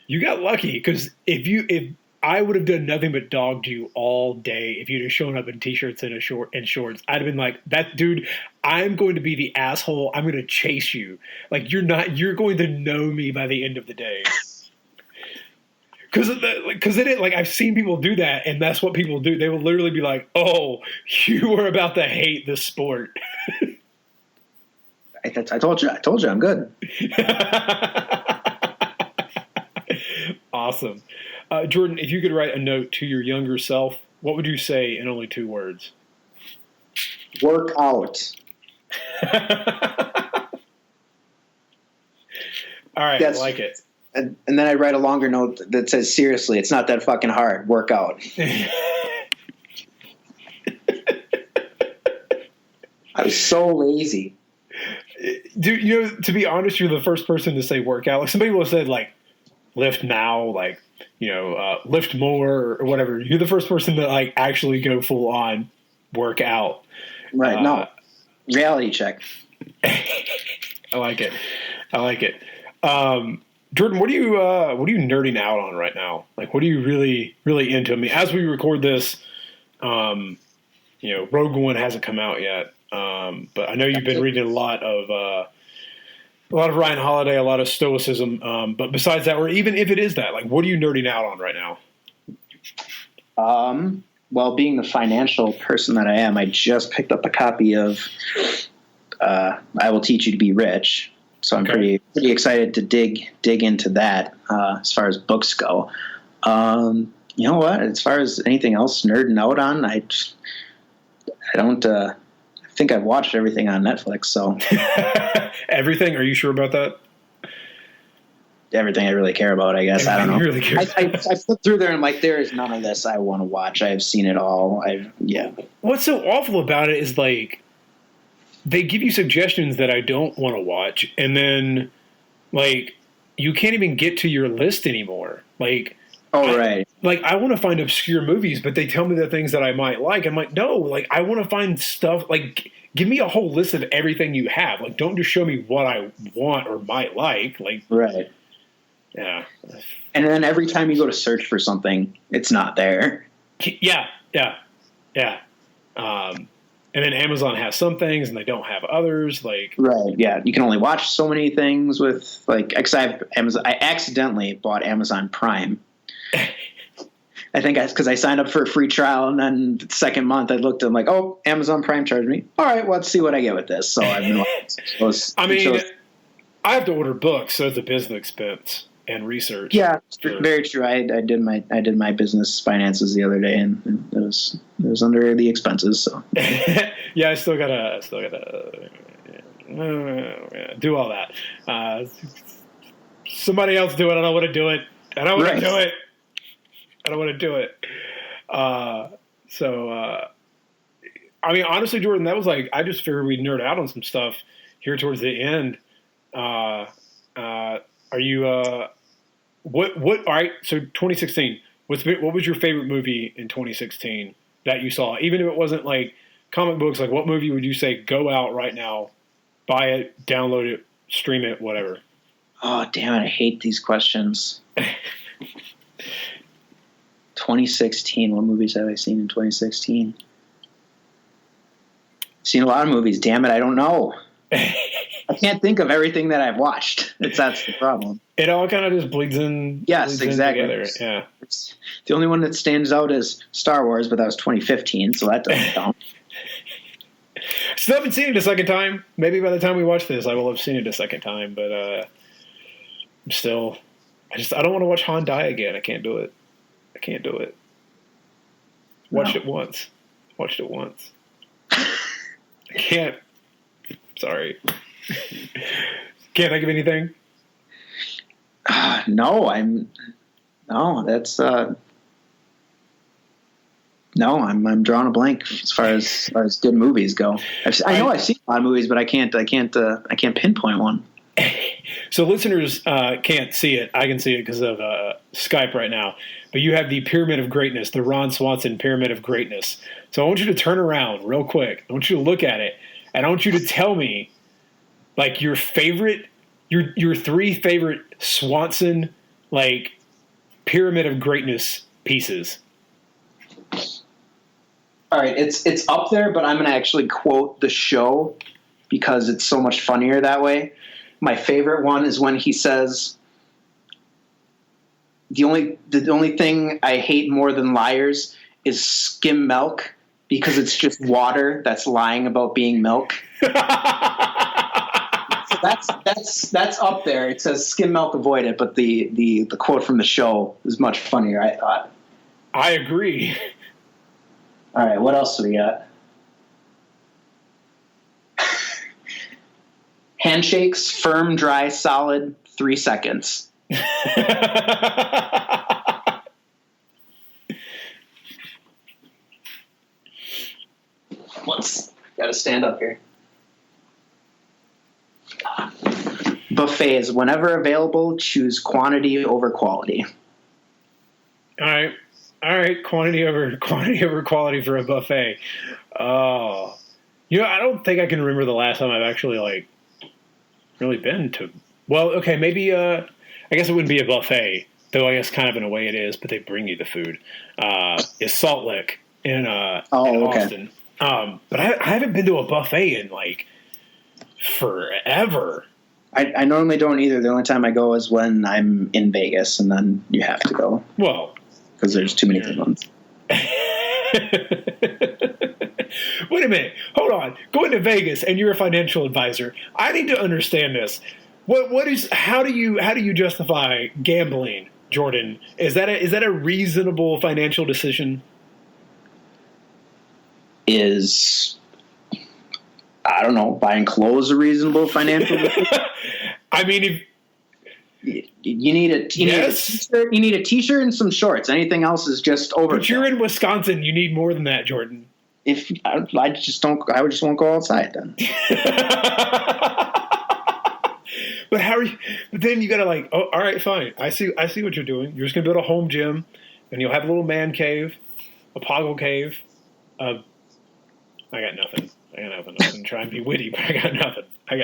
You got lucky, because if I would have done nothing but dogged you all day if you'd have shown up in t-shirts and shorts, I'd have been like, that dude, I'm going to be the asshole. I'm going to chase you. You're going to know me by the end of the day. Because I've seen people do that, and that's what people do. They will literally be like, "Oh, you are about to hate this sport." I told you, I'm good. Awesome, Jorden. If you could write a note to your younger self, what would you say in only 2 words? Work out. All right, I like it. And then I write a longer note that says, seriously, it's not that fucking hard. Work out. I was so lazy. Dude, to be honest, you're the first person to say workout. Some people have said, lift now, lift more or whatever. You're the first person to, actually go full on workout. Right, no. Reality check. I like it. Jordan, what are you nerding out on right now? Like, what are you really, really into? I mean, as we record this, Rogue One hasn't come out yet. But I know you've been reading a lot of Ryan Holiday, a lot of Stoicism. But besides that, or even if it is that, like, what are you nerding out on right now? Well, being the financial person that I am, I just picked up a copy of I Will Teach You to Be Rich. So I'm pretty excited to dig into that as far as books go. You know what? As far as anything else nerding out on, I don't. I think I've watched everything on Netflix. So everything? Are you sure about that? Everything I really care about, I guess. Everything I don't know. really care I flipped through there and I'm like, there is none of this I want to watch. I have seen it all. What's so awful about it is, like, they give you suggestions that I don't want to watch, and then, like, you can't even get to your list anymore. Like, right. I want to find obscure movies, but they tell me the things that I might like. I'm like, no, like, I want to find stuff, like, give me a whole list of everything you have. Like, don't just show me what I want or might like. Like, right. Yeah. And then every time you go to search for something, it's not there. Yeah. And then Amazon has some things and they don't have others. Like, right. Yeah. You can only watch so many things with, like, I accidentally bought Amazon Prime. I think that's because I signed up for a free trial, and then the second month I looked and I'm like, oh, Amazon Prime charged me. All right, well, let's see what I get with this. So I've been I have to order books, so it's a business expense and research. Yeah, very true. I did my business finances the other day, and it was under the expenses. So yeah, I still gotta do all that. Somebody else do it. I don't want to do it. I don't want to do it. I mean, honestly, Jordan, that was like, I just figured we'd nerd out on some stuff here towards the end. Are you, what, all right. So 2016, what was your favorite movie in 2016 that you saw? Even if it wasn't like comic books, like, what movie would you say, go out right now, buy it, download it, stream it, whatever? Oh, damn it. I hate these questions. 2016. What movies have I seen in 2016? Seen a lot of movies. Damn it, I don't know. I can't think of everything that I've watched. That's the problem. It all kind of just bleeds in. Yes, exactly. Together. Yeah. The only one that stands out is Star Wars, but that was 2015, so that doesn't count. Still haven't seen it a second time. Maybe by the time we watch this, I will have seen it a second time. But I don't want to watch Han die again. I can't do it. Watched it once. I can't. Sorry. Can't think of anything. No, I'm drawing a blank as far as good movies go. I know I've seen a lot of movies, but I can't pinpoint one. So listeners can't see it. I can see it because of Skype right now. But you have the Pyramid of Greatness, the Ron Swanson Pyramid of Greatness. So I want you to turn around real quick. I want you to look at it, and I want you to tell me, like, your favorite, your three favorite Swanson, like, Pyramid of Greatness pieces. All right, it's up there, but I'm going to actually quote the show because it's so much funnier that way. My favorite one is when he says, the only thing I hate more than liars is skim milk, because it's just water that's lying about being milk. So that's up there. It says skim milk, avoid it, but the quote from the show is much funnier, I thought. I agree. All right, what else do we got? Handshakes, firm, dry, solid, 3 seconds. Got to stand up here. Buffets, whenever available, choose quantity over quality. All right. Quantity over quality for a buffet. Oh, I don't think I can remember the last time I've actually, like, really been to. Well, okay, maybe I I guess it wouldn't be a buffet, though I guess kind of in a way it is, but they bring you the food, is Salt Lick in Austin. But I haven't been to a buffet in like forever. I normally don't either. The only time I go is when I'm in Vegas, and then you have to go. Well, because there's too many good ones. Wait a minute. Hold on. Going to Vegas and you're a financial advisor. I need to understand this. How do you justify gambling, Jorden? Is that a reasonable financial decision? Is, I don't know, buying clothes a reasonable financial decision? I mean, you need a t-shirt and some shorts. Anything else is just over. But you're in Wisconsin. You need more than that, Jorden. I just won't go outside then. But how are you? But then you gotta like, oh, all right, fine. I see what you're doing. You're just gonna build a home gym, and you'll have a little man cave, a Pagel cave. I got nothing. I wasn't trying to be witty, but I got nothing. I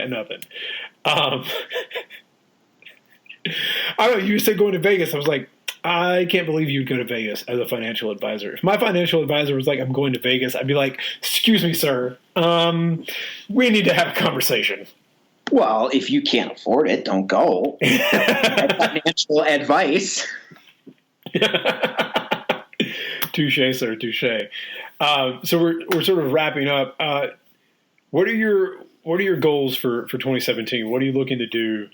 don't know. You said going to Vegas. I was like, I can't believe you'd go to Vegas as a financial advisor. If my financial advisor was like, I'm going to Vegas, I'd be like, excuse me, sir. We need to have a conversation. Well, if you can't afford it, don't go. Financial advice. Touche, sir. Touche. So we're sort of wrapping up. What are your goals for 2017? What are you looking to do?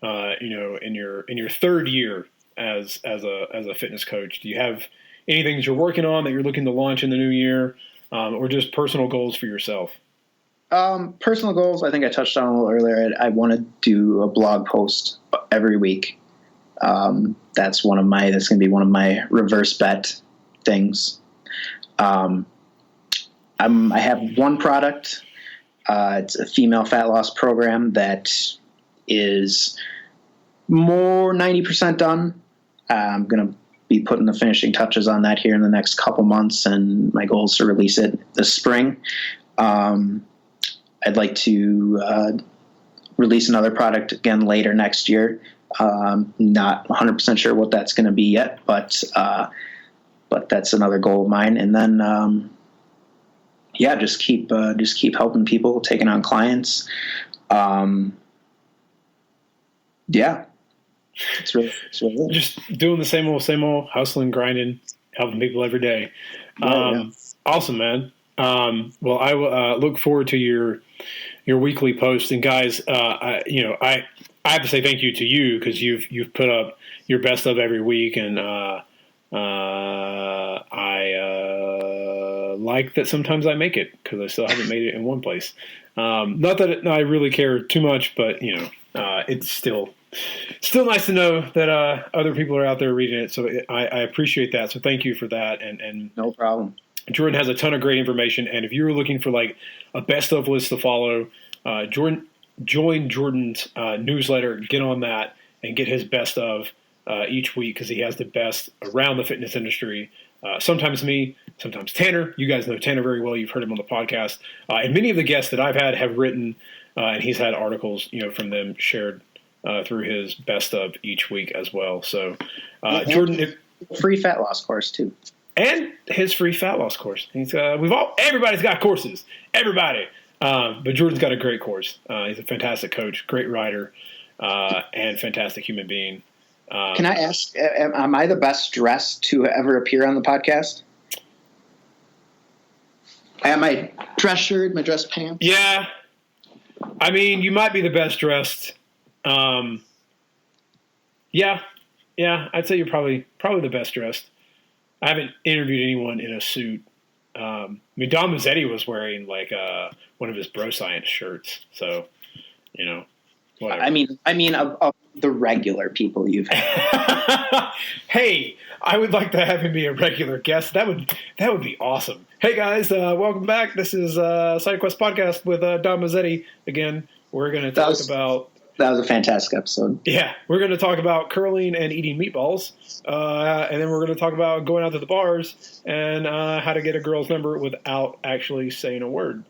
In your third year as a fitness coach, do you have anything that you're working on that you're looking to launch in the new year, or just personal goals for yourself? Personal goals, I think I touched on a little earlier. I want to do a blog post every week. That's going to be one of my reverse bet things. I have one product. It's a female fat loss program that is more 90% done. I'm going to be putting the finishing touches on that here in the next couple months, and my goal is to release it this spring. I'd like to release another product again later next year. Not 100% sure what that's going to be yet, but that's another goal of mine. And then, just keep helping people, taking on clients. It's really just doing the same old, hustling, grinding, helping people every day. Awesome, man. Well, I will look forward to your weekly post. And guys, I have to say thank you to you because you've put up your best of every week, and I like that sometimes I make it because I still haven't made it in one place. Not that I really care too much, but it's still nice to know that other people are out there reading it. So I appreciate that. So thank you for that. And no problem. Jorden has a ton of great information. And if you're looking for like a best of list to follow, join Jordan's newsletter, get on that and get his best of each week because he has the best around the fitness industry. Sometimes me, sometimes Tanner. You guys know Tanner very well. You've heard him on the podcast. And many of the guests that I've had have written, and he's had articles, from them shared through his best of each week as well. So, Jorden, free fat loss course too, and his free fat loss course. Everybody's got courses, everybody. But Jordan's got a great course. He's a fantastic coach, great writer, and fantastic human being. Can I ask, am I the best dressed to ever appear on the podcast? I have my dress shirt, my dress pants. Yeah. I mean, you might be the best dressed. Yeah, I'd say you're probably the best dressed. I haven't interviewed anyone in a suit. Don Mazzetti was wearing like one of his Bro Science shirts, so whatever. I mean, of the regular people you've had. Hey, I would like to have him be a regular guest. That would be awesome. Hey guys, welcome back. This is SideQuest Podcast with Don Mazzetti again. We're going to talk about. That was a fantastic episode. Yeah, we're going to talk about curling and eating meatballs, and then we're going to talk about going out to the bars and how to get a girl's number without actually saying a word.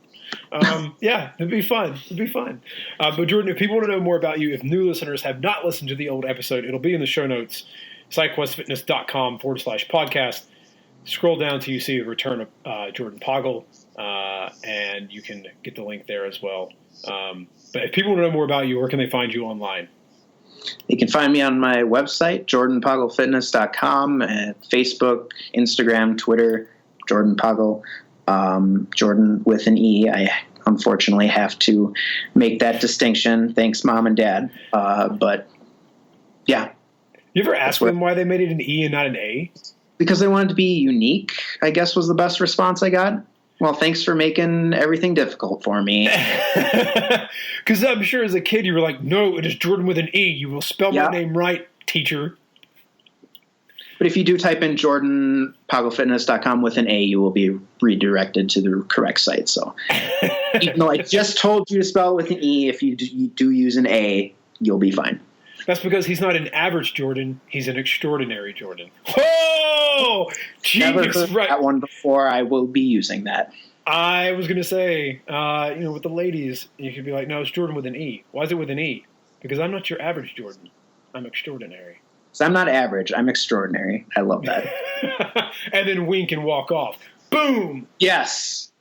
Yeah, it'd be fun. But Jorden, if people want to know more about you, if new listeners have not listened to the old episode, it'll be in the show notes, SideQuestFitness.com/podcast. Scroll down till you see the return of Jorden Pagel, and you can get the link there as well. But if people want to know more about you, where can they find you online? You can find me on my website, JordenPagelFitness.com, at Facebook, Instagram, Twitter, Jorden Pagel, Jorden with an E. I unfortunately have to make that distinction. Thanks, Mom and Dad. But yeah. You ever ask them why they made it an E and not an A? Because they wanted to be unique, I guess was the best response I got. Well, thanks for making everything difficult for me. Because I'm sure as a kid you were like, no, it is Jorden with an E. You will spell my name right, teacher. But if you do type in JordenPagelFitness.com with an A, you will be redirected to the correct site. So even though I just told you to spell it with an E, if you do use an A, you'll be fine. That's because he's not an average Jorden. He's an extraordinary Jorden. Oh! Never heard that one before. I will be using that. I was going to say, with the ladies, you could be like, no, it's Jorden with an E. Why is it with an E? Because I'm not your average Jorden. I'm extraordinary. So I'm not average. I'm extraordinary. I love that. And then wink and walk off. Boom! Yes.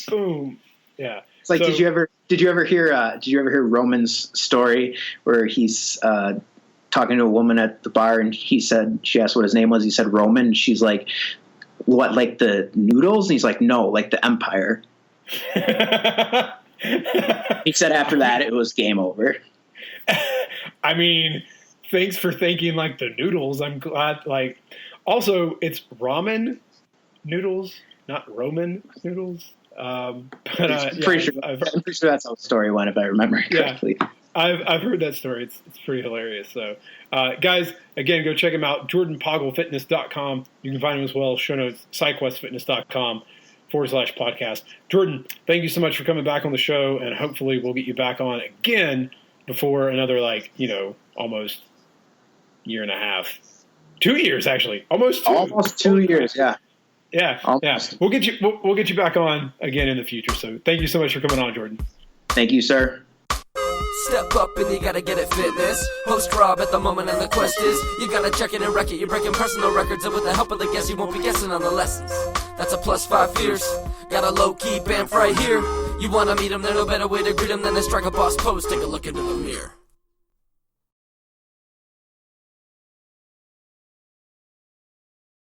Boom. Yeah. It's like, did you ever hear Roman's story where he's talking to a woman at the bar and she asked what his name was. He said Roman. And she's like, what, like the noodles? And he's like, no, like the Empire. He said after that it was game over. I mean, thanks for thinking like the noodles. I'm glad. Like, also it's ramen noodles, not Roman noodles. I'm pretty sure that's how the story went, if I remember correctly. Yeah, I've heard that story. It's pretty hilarious. So, guys, again, go check him out. JordenPagelFitness.com. You can find him as well. Show notes, SideQuestFitness.com/podcast. Jorden, thank you so much for coming back on the show, and hopefully we'll get you back on again before another, almost year and a half. 2 years, actually. Almost 2 years, yeah. Yeah. We'll get you back on again in the future. So thank you so much for coming on, Jorden. Thank you, sir. Step up and you gotta get it fitness. Host Rob at the moment and the quest is you gotta check it and wreck it. You're breaking personal records and with the help of the guests you won't be guessing on the lessons. That's a +5 fierce. Got a low-key band right here. You wanna meet him, there's no better way to greet him than to strike a boss pose. Take a look into the mirror.